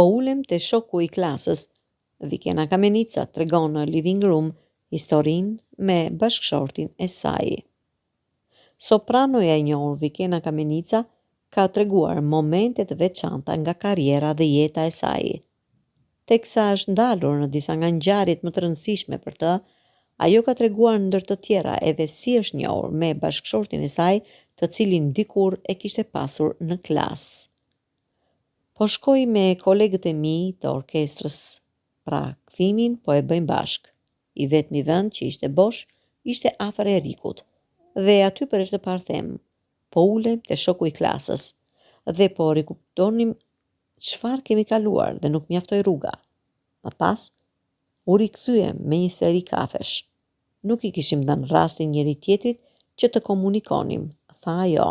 Po ulem te shoku i klasës. Vikena Kamenica tregon në living room historinë me bashkëshortin e saj. Sopranoja e njohur Vikena Kamenica ka treguar momente të veçanta nga karriera dhe jeta e saj. Teksa është ndalur në disa nga ngjarjet më të rëndësishme për të, ajo ka treguar ndër të tjera edhe si është njohur me bashkëshortin e saj, të cilin dikur e kishte pasur në klasë. Po shkoj me kolegët e mi të orkestrës, pra kthimin po e bëjmë bashk. I vetmi vend që ishte bosh, ishte afër Erikut, dhe aty për herë të parë them, po ulem te shoku i klasës, dhe po rikuptonim çfarë kemi kaluar dhe nuk mjaftoi rruga. Më pas, u rikthyem me një seri kafesh. Nuk i kishim dhënë rastin njëri tjetrit që të komunikonim, tha ajo.